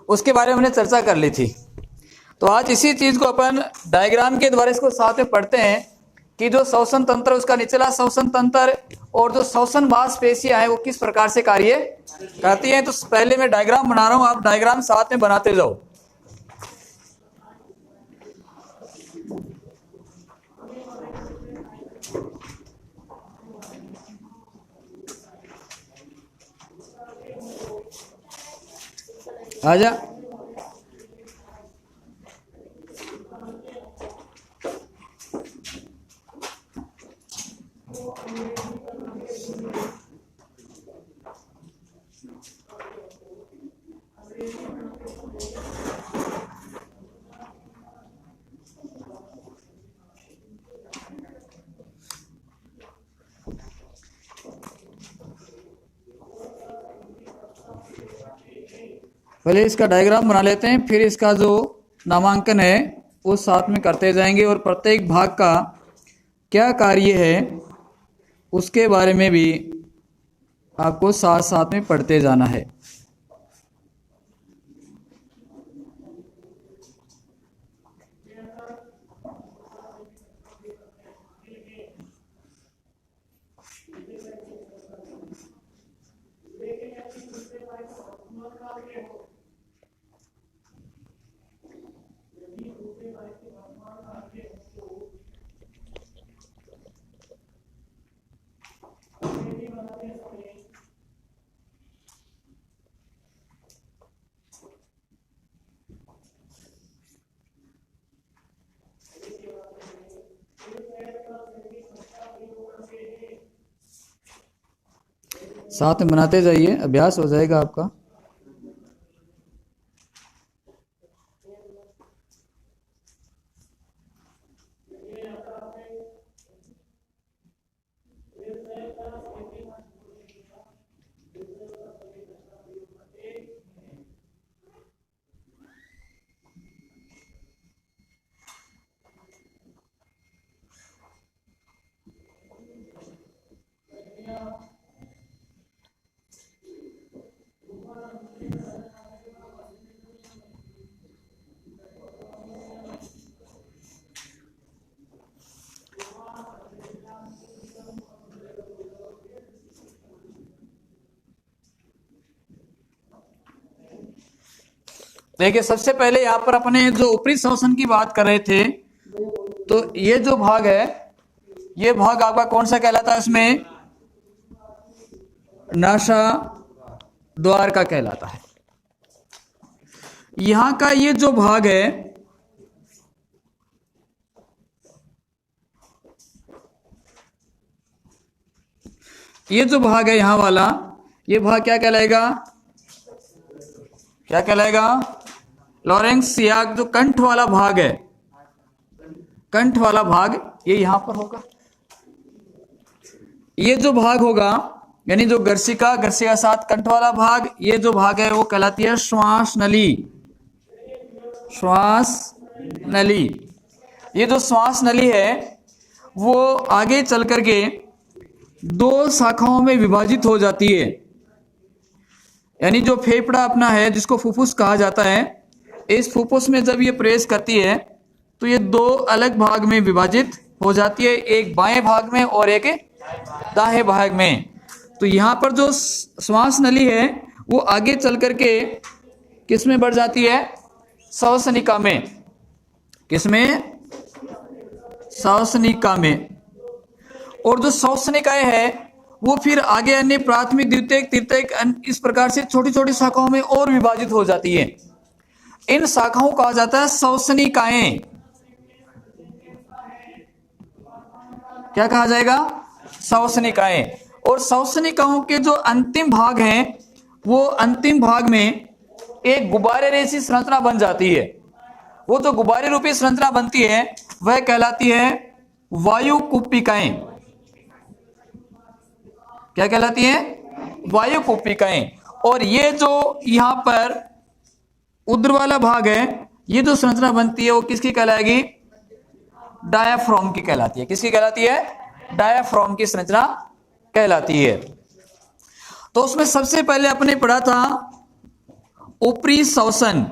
उसके बारे में हमने चर्चा कर ली थी। तो आज इसी चीज को अपन डायग्राम के द्वारा इसको साथ में पढ़ते हैं कि जो श्वसन तंत्र, उसका निचला श्वसन तंत्र और जो श्वसन मांसपेशियां हैं वो किस प्रकार से कार्य करती हैं। तो पहले मैं डायग्राम बना रहा हूं, आप डायग्राम साथ में बनाते जाओ। आजा। पहले इसका डायग्राम बना लेते हैं, फिर इसका जो नामांकन है वो साथ में करते जाएंगे और प्रत्येक भाग का क्या कार्य है उसके बारे में भी आपको साथ साथ में पढ़ते जाना है। साथ में बनाते जाइए, अभ्यास हो जाएगा आपका। देखिए, सबसे पहले यहाँ पर अपने जो ऊपरी श्वसन की बात कर रहे थे, तो ये जो भाग है, ये भाग आपका कौन सा कहलाता है? इसमें नासा द्वार का कहलाता है। यहां का ये जो भाग है, ये जो भाग है यहां वाला, ये भाग क्या कहलाएगा? क्या कहलाएगा? लॉरेंक्स, या जो कंठ वाला भाग है, कंठ वाला भाग ये यहां पर होगा। ये जो भाग होगा यानी जो गर्सिका, गर्सिका साथ कंठ वाला भाग, ये जो भाग है वो कहलाती है श्वास नली। श्वास नली, ये जो श्वास नली है वो आगे चल करके दो शाखाओं में विभाजित हो जाती है। यानी जो फेफड़ा अपना है, जिसको फुफ्फुस कहा जाता है, इस फुफ्फुस में जब ये प्रवेश करती है तो ये दो अलग भाग में विभाजित हो जाती है, एक बाएं भाग में और एक दाएं भाग में। तो यहाँ पर जो श्वास नली है वो आगे चल करके किस में बढ़ जाती है? श्वसनिका में। किसमें? श्वसनिका में। और जो श्वसनिकाएं है वो फिर आगे अन्य प्राथमिक, द्वितीयक, तृतीयक, इस प्रकार से छोटी छोटी शाखाओं में और विभाजित हो जाती है। इन शाखाओं को कहा जाता है श्वसनिकाएं। क्या कहा जाएगा? श्वसनिकाएं। और श्वसनिकाओं के जो अंतिम भाग हैं वो अंतिम भाग में एक गुब्बारे जैसी संरचना बन जाती है। वो जो गुब्बारे रूपी संरचना बनती है वह कहलाती है वायुकुप्पिकाएं। क्या कहलाती है? वायुकुप्पिकाएं। और ये जो यहां पर उदर वाला भाग है, ये जो संरचना बनती है वो किसकी कहलाएगी? डायाफ्राम की कहलाती है। किसकी कहलाती है? डायाफ्राम की संरचना कहलाती है। तो उसमें सबसे पहले अपने पढ़ा था ऊपरी श्वसन।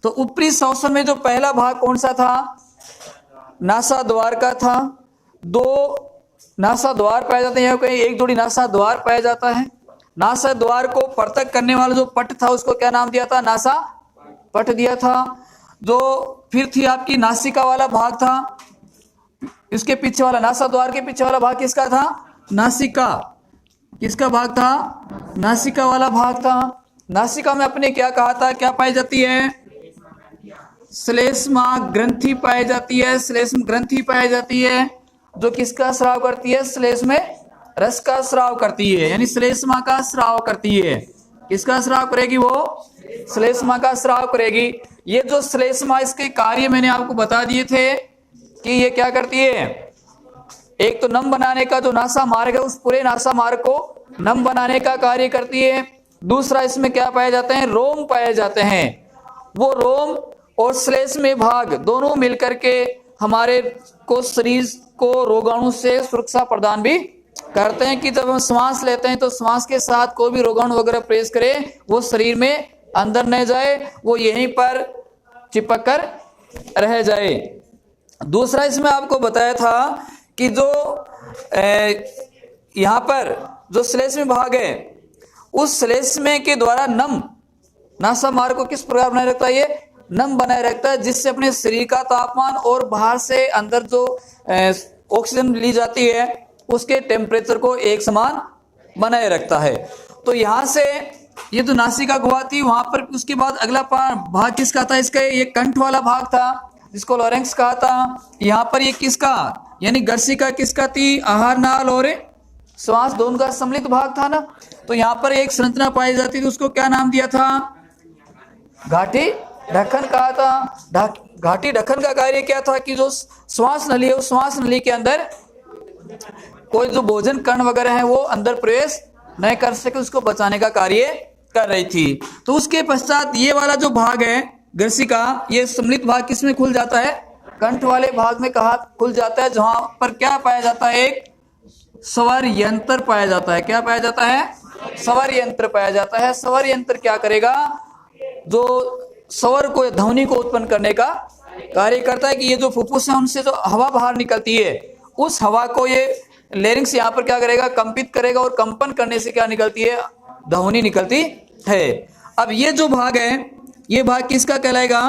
तो ऊपरी श्वसन में जो पहला भाग कौन सा था? नासा द्वार का था। दो नासा द्वार पाए जाते हैं, कहीं एक जोड़ी नासा द्वार पाया जाता है। नासा द्वार को पृथक करने वाला जो पट था उसको क्या नाम दिया था? नासा पट दिया था। जो फिर थी आपकी नासिका वाला भाग था, इसके पीछे वाला नासा द्वार के पीछे वाला भाग किसका था? नासिका। किसका भाग था? नासिका वाला भाग था। नासिका में अपने क्या कहा था? क्या पाई जाती है? श्लेष्मा ग्रंथि पाई जाती है। श्लेष्म ग्रंथि पाई जाती है जो किसका स्राव करती है? श्लेष में रस का स्राव करती है, यानी श्लेष्मा का स्राव करती है। किसका स्राव करेगी? वो श्लेष्मा का स्राव करेगी। ये जो श्लेष्मा, इसके कार्य मैंने आपको बता दिए थे कि ये क्या करती है। एक तो नम बनाने का जो नासा मार्ग है, उस पूरे नासा मार्ग को नम बनाने का कार्य करती है। दूसरा इसमें क्या पाए जाते हैं? रोम पाए जाते हैं। वो रोम और श्लेष में भाग दोनों मिलकर के हमारे को शरीर को रोगाणु से सुरक्षा प्रदान भी करते हैं कि जब हम श्वास लेते हैं तो श्वास के साथ कोई भी रोगाणु वगैरह प्रवेश करे वो शरीर में अंदर न जाए, वो यहीं पर चिपक कर रह जाए। दूसरा इसमें आपको बताया था कि जो यहाँ पर जो श्लेष में भाग है, उस श्लेष में के द्वारा नम नासा मार्ग को किस प्रकार बनाए रखता है? ये नम बनाए रखता है, जिससे अपने शरीर का तापमान और बाहर से अंदर जो ऑक्सीजन ली जाती है उसके टेम्परेचर को एक समान बनाए रखता है। तो यहाँ से ये तो नासिका गुहा थी, वहां पर उसके बाद अगला भाग किसका था? इसका ये कंठ वाला भाग था जिसको लॉरेंक्स कहा था। यहाँ पर ये किसका यानी गर्सिका किसका थी? आहार नाल और श्वास दोनों का सम्मिलित भाग था ना। तो यहाँ पर एक संरचना पाई जाती थी, उसको क्या नाम दिया था? घाटी ढक्कन कहा था। घाटी ढक्कन का कार्य क्या था कि जो श्वास नली है, उस श्वास नली के अंदर कोई जो भोजन कण वगैरह है वो अंदर प्रवेश नहीं कर सके, उसको बचाने का कार्य कर रही थी। तो उसके पश्चात ये वाला जो भाग है गर्सिका, ये सम्मिलित भाग किसमें खुल जाता है? कंठ वाले भाग में कहा खुल जाता है, जहां पर क्या पाया जाता है? एक स्वर यंत्र पाया जाता है। क्या पाया जाता है? स्वर यंत्र पाया जाता है। स्वर यंत्र क्या करेगा? जो स्वर को, ध्वनि को उत्पन्न करने का कार्य करता है कि ये जो फुफ्फुस है उनसे जो हवा बाहर निकलती है, उस हवा को ये लेरिंग्स यहाँ पर क्या करेगा? कंपित करेगा, और कंपन करने से क्या निकलती है? ध्वनि निकलती है। अब ये जो भाग है, ये भाग किसका कहलाएगा?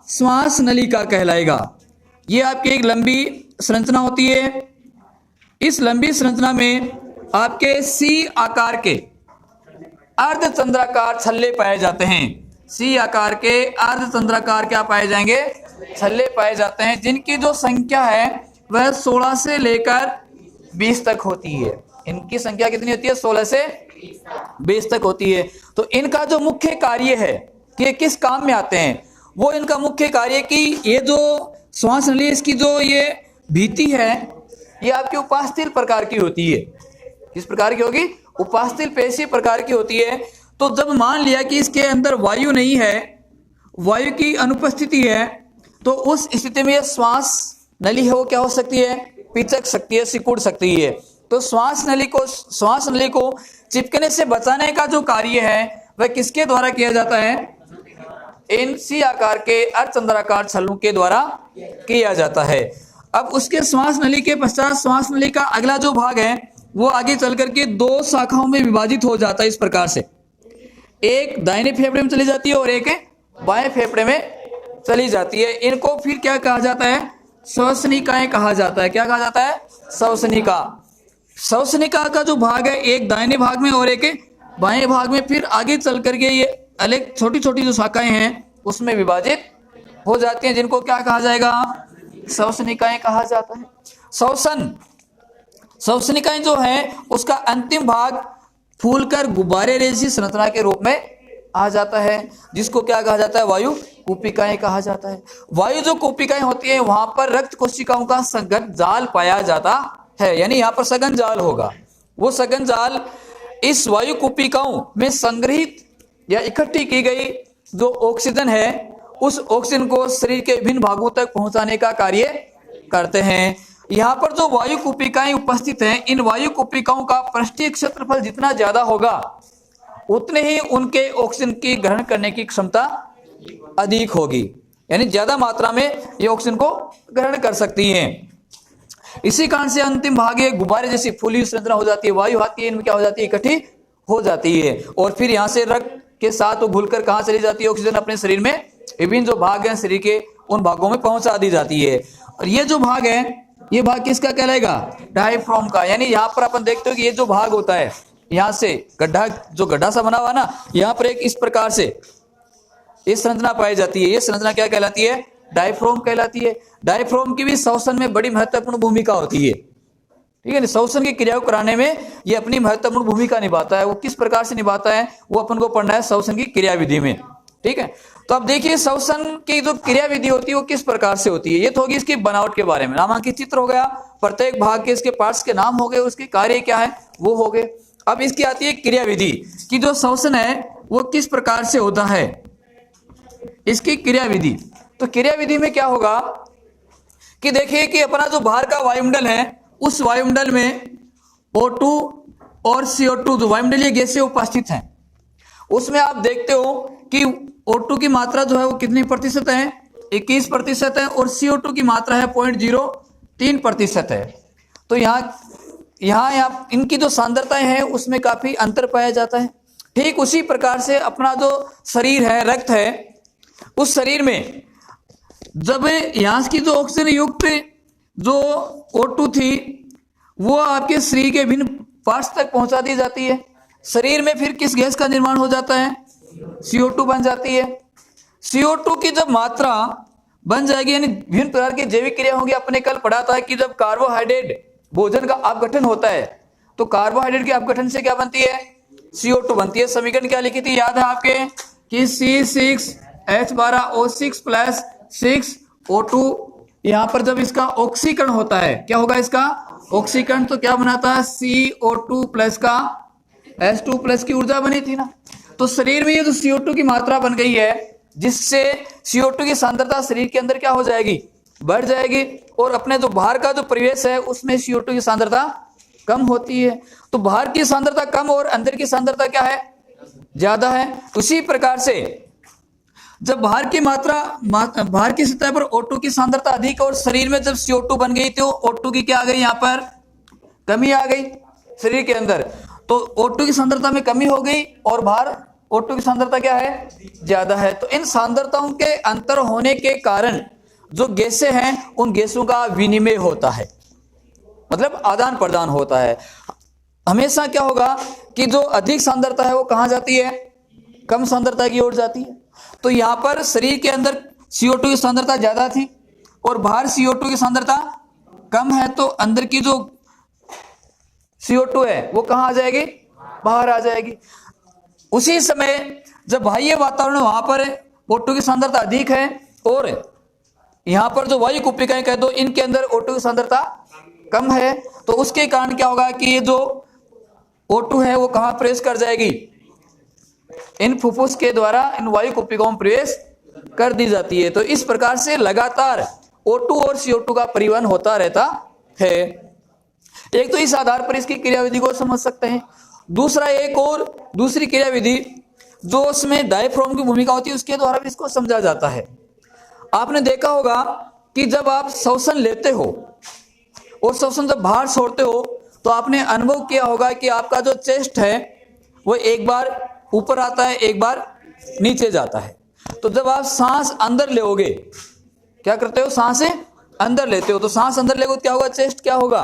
श्वास नली का कहलाएगा। ये आपकी एक लंबी संरचना होती है। इस लंबी संरचना में आपके सी आकार के अर्धचंद्राकार छल्ले पाए जाते हैं। सी आकार के अर्धचंद्राकार क्या पाए जाएंगे? छल्ले पाए जाते हैं, जिनकी जो संख्या है वह 16 से लेकर 20 तक होती है। इनकी संख्या कितनी होती है? 16 से 20 तक होती है। तो इनका जो मुख्य कार्य है कि ये किस काम में आते हैं, वो इनका मुख्य कार्य कि ये जो श्वास नली, इसकी जो ये भीति है, ये आपकी उपास्थल प्रकार की होती है। किस प्रकार की होगी? उपास्थल पेशी प्रकार की होती है। तो जब मान लिया कि इसके अंदर वायु नहीं है, वायु की अनुपस्थिति है, तो उस स्थिति में श्वास नली है वो क्या हो सकती है? पिचक सकती है, सिकुड़ सकती है। तो श्वास नली को चिपकने से बचाने का जो कार्य है वह किसके द्वारा किया जाता है? इन सी आकार के अर्धचंद्राकार छल्लों के द्वारा किया जाता है। अब उसके श्वास नली के पश्चात श्वास नली का अगला जो भाग है वो आगे चल करके 2 शाखाओं में विभाजित हो जाता है। इस प्रकार से एक दाहिने फेफड़े में चली जाती है और एक बाएं फेफड़े में चली जाती है। इनको फिर क्या कहा जाता है? श्वसनिकाएं कहा जाता है। क्या कहा जाता है? श्वसनिका। श्वसनिका का जो भाग है एक दाहिने भाग में और एक बाएं भाग में, फिर आगे चल करके ये अलग छोटी छोटी जो शाखाएं हैं उसमें विभाजित हो जाती हैं, जिनको क्या कहा जाएगा? श्वसनिकाएं कहा जाता है। श्वसनिकाएं जो है उसका अंतिम भाग फूलकर गुब्बारे जैसी संरचना के रूप में आ जाता है, जिसको क्या कहा जाता है? वायु कूपिकाएं कहा जाता है। वायु जो कूपिकाएं होती है वहां पर रक्त कोशिकाओं का सघन जाल पाया जाता है, यानी यहाँ पर सघन जाल होगा। वो सघन जाल इस वायु कूपिकाओं में संग्रहित या इकट्ठी की गई जो ऑक्सीजन है, उस ऑक्सीजन को शरीर के विभिन्न भागों तक पहुंचाने का कार्य करते हैं। यहाँ पर जो वायु कूपिकाएं उपस्थित हैं, इन वायु कूपिकाओं का पृष्ठीय क्षेत्रफल जितना ज्यादा होगा उतने ही उनके ऑक्सीजन की ग्रहण करने की क्षमता अधिक होगी, यानी ज्यादा मात्रा में ये ऑक्सीजन को ग्रहण कर सकती हैं। इसी कारण से अंतिम भाग ये गुब्बारे जैसी फूली संरचना हो जाती है, वायु आती है, इनमें क्या हो जाती है, इकट्ठी हो जाती है और फिर यहाँ से रक्त के साथ वो घुलकर कहाँ चली जाती है, ऑक्सीजन अपने शरीर में विभिन्न जो भाग हैं शरीर के उन भागों में पहुंचा दी जाती है। और ये जो भाग है, ये भाग किसका कहलाएगा, डायफ्राम का। यानी यहाँ पर अपन देखते हो कि ये जो भाग होता है, यहाँ से गड्ढा, जो गड्ढा सा बना हुआ ना, यहाँ पर एक इस प्रकार से ये संरचना पाई जाती है। ये संरचना क्या कहलाती है, डायफ्राम कहलाती है। डायफ्राम की भी श्वसन में बड़ी महत्वपूर्ण भूमिका होती है, ठीक है ना। श्वसन की क्रिया को कराने में ये अपनी महत्वपूर्ण भूमिका निभाता है। वो किस प्रकार से निभाता है, वो अपन को पढ़ना है श्वसन की क्रिया विधि में, ठीक है। तो अब देखिए श्वसन की जो क्रिया विधि होती है वो किस प्रकार से होती है। ये तो होगी इसकी बनावट के बारे में, नामांकित चित्र हो गया, प्रत्येक भाग के इसके पार्ट्स के नाम हो गए, उसके कार्य क्या है वो हो गए। अब इसकी आती है क्रिया विधि कि जो श्वसन है वो किस प्रकार से होता है, इसकी क्रिया विधि। तो क्रिया विधि में क्या होगा कि देखिए कि अपना जो बाहर का वायुमंडल है, उस वायुमंडल में O2 और CO2 जो वायुमंडलीय गैसें उपस्थित हैं, उसमें आप देखते हो कि O2 की मात्रा जो है वो कितनी प्रतिशत है, 21% है, और CO2 की मात्रा है 0.03% है। तो यहाँ इनकी जो सांद्रताएं हैं उसमें काफी अंतर पाया जाता है। ठीक उसी प्रकार से अपना जो शरीर है, रक्त है, उस शरीर में जब यहाँ की जो ऑक्सीजन युक्त जो O2 थी वो आपके शरीर के विभिन्न पार्ट्स तक पहुंचा दी जाती है। शरीर में फिर किस गैस का निर्माण हो जाता है, CO2 बन जाती है। CO2 की जब मात्रा बन जाएगी, यानी विभिन्न प्रकार की जैविक क्रिया होगी। अपने कल पढ़ा था कि जब कार्बोहाइड्रेट भोजन का अपघटन होता है तो कार्बोहाइड्रेट के अपघटन से क्या बनती है, CO2 बनती है। समीकरण क्या लिखी थी, याद है आपके कि C6H12O6 प्लस 6O2। यहां पर जब इसका ऑक्सीकरण होता है, क्या होगा इसका ऑक्सीकरण, तो क्या बनाता है, CO2 प्लस का H2 प्लस की ऊर्जा बनी थी ना। तो शरीर में ये जो CO2 की मात्रा बन गई है, जिससे CO2 की सांद्रता शरीर के अंदर क्या हो जाएगी, बढ़ जाएगी, और अपने जो बाहर का जो परिवेश है उसमें CO2 की सांद्रता कम होती है। तो बाहर की सांद्रता कम और अंदर की सांद्रता क्या है, ज्यादा है। उसी प्रकार से जब बाहर की बाहर की सतह पर O2 की सांद्रता अधिक और शरीर में जब CO2 बन गई तो O2 की क्या आ गई, यहाँ पर कमी आ गई शरीर के अंदर। तो O2 की सांद्रता में कमी हो गई और बाहर O2 की सांद्रता क्या है, ज्यादा है। तो इन सांद्रताओं के अंतर होने के कारण जो गैसें हैं उन गैसों का विनिमय होता है, मतलब आदान प्रदान होता है। हमेशा क्या होगा कि जो अधिक सांद्रता है वो कहाँ जाती है, कम सांद्रता की ओर जाती है। तो यहाँ पर शरीर के अंदर CO2 की सांद्रता ज्यादा थी और बाहर CO2 की सांद्रता कम है, तो अंदर की जो CO2 है वो कहाँ आ जाएगी, बाहर आ जाएगी। उसी समय जब बाह्य वातावरण वहां पर O2 की सांद्रता अधिक है और यहाँ पर जो वायु कुपिकाएं कह दो, इनके अंदर O2 की सांद्रता कम है, तो उसके कारण क्या होगा कि ये जो O2 है वो कहाँ प्रवेश कर जाएगी, इन फुफ्फुस के द्वारा इन वायु कुपिकाओं में प्रवेश कर दी जाती है। तो इस प्रकार से लगातार O2 और CO2 का परिवहन होता रहता है। एक तो इस आधार पर इसकी क्रियाविधि को समझ सकते हैं। दूसरा, एक और दूसरी क्रियाविधि जो उसमें डायफ्राम की भूमिका होती है, उसके द्वारा भी इसको समझा जाता है। आपने देखा होगा कि जब आप श्वसन लेते हो और श्वसन जब बाहर छोड़ते हो तो आपने अनुभव किया होगा कि आपका जो चेस्ट है वो एक बार ऊपर आता है, एक बार नीचे जाता है। तो जब आप सांस अंदर लेोगे, क्या करते हो, सांस अंदर लेते हो, तो सांस अंदर लेगे तो क्या होगा, चेस्ट क्या होगा,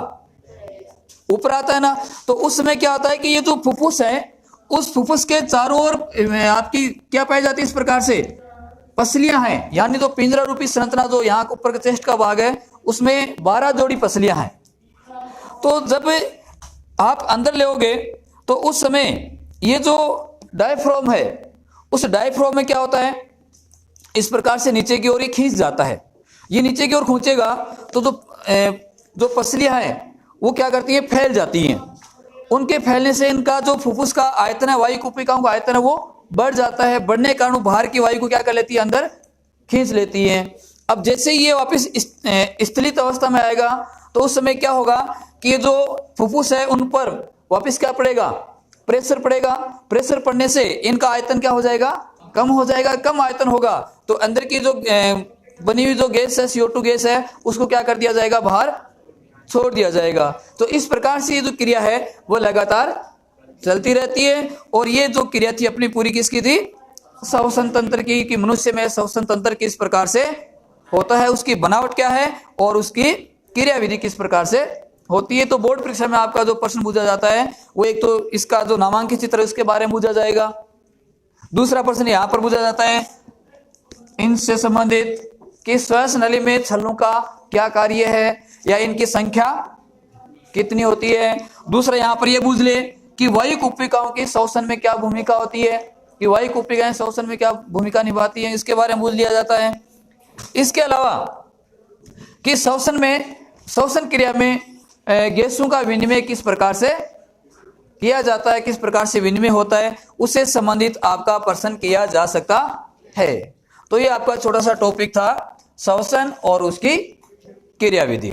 ऊपर आता है ना। तो उस समय क्या होता है कि ये जो फुफ्फुस है, उस फुफ्फुस के चारों ओर आपकी क्या पाई जाती है, इस प्रकार से पसलियां हैं, यानी जो पिंजरा रूपी संरचना जो यहाँ ऊपर का चेस्ट का भाग है उसमें 12 जोड़ी पसलियां हैं। तो जब आप अंदर लेोगे तो उस समय ये जो डायफ्राम है, उस डायफ्राम में क्या होता है, इस प्रकार से नीचे की ओर ये खींच जाता है। ये नीचे की ओर खींचेगा तो जो पसलियां हैं वो क्या करती हैं, फैल जाती हैं। उनके फैलने से इनका जो फुफ्फुस का आयतन है, वायु कुपिकाओं का आयतन है, वो बढ़ जाता है। बढ़ने के कारण बाहर की वायु को क्या कर लेती है, अंदर खींच लेती है। अब जैसे ही ये वापस स्थिलित अवस्था में आएगा तो उस समय क्या होगा कि ये जो फुफ्फुस है उन पर वापस क्या पड़ेगा, प्रेशर पड़ेगा, प्रेशर पड़ने से इनका आयतन क्या हो जाएगा, कम हो जाएगा। कम आयतन होगा तो अंदर की जो बनी हुई जो गैस है, CO2 गैस है, उसको क्या कर दिया जाएगा, बाहर छोड़ दिया जाएगा। तो इस प्रकार से ये जो क्रिया है वो लगातार चलती रहती है। और ये जो क्रिया थी अपनी पूरी किसकी थी, श्वसन तंत्र की, कि मनुष्य में श्वसन तंत्र किस प्रकार से होता है, उसकी बनावट क्या है और उसकी क्रियाविधि किस प्रकार से होती है। तो बोर्ड परीक्षा में आपका जो प्रश्न पूछा जाता है वो एक तो इसका जो नामांकित चित्र है उसके बारे में पूछा जाएगा। दूसरा प्रश्न यहाँ पर पूछा जाता है इनसे संबंधित कि श्वास नली में छल्लों का क्या कार्य है या इनकी संख्या कितनी होती है। दूसरा यहाँ पर ये पूछ ले कि वायु कुपिकाओं की श्वसन में क्या भूमिका होती है, कि वायु कुपिकाएं श्वसन में क्या भूमिका निभाती हैं, इसके बारे में पूछ लिया जाता है। इसके अलावा कि श्वसन क्रिया में गैसों का विनिमय किस प्रकार से किया जाता है, किस प्रकार से विनिमय होता है, उससे संबंधित आपका प्रश्न किया जा सकता है। तो ये आपका छोटा सा टॉपिक था श्वसन और उसकी क्रियाविधि।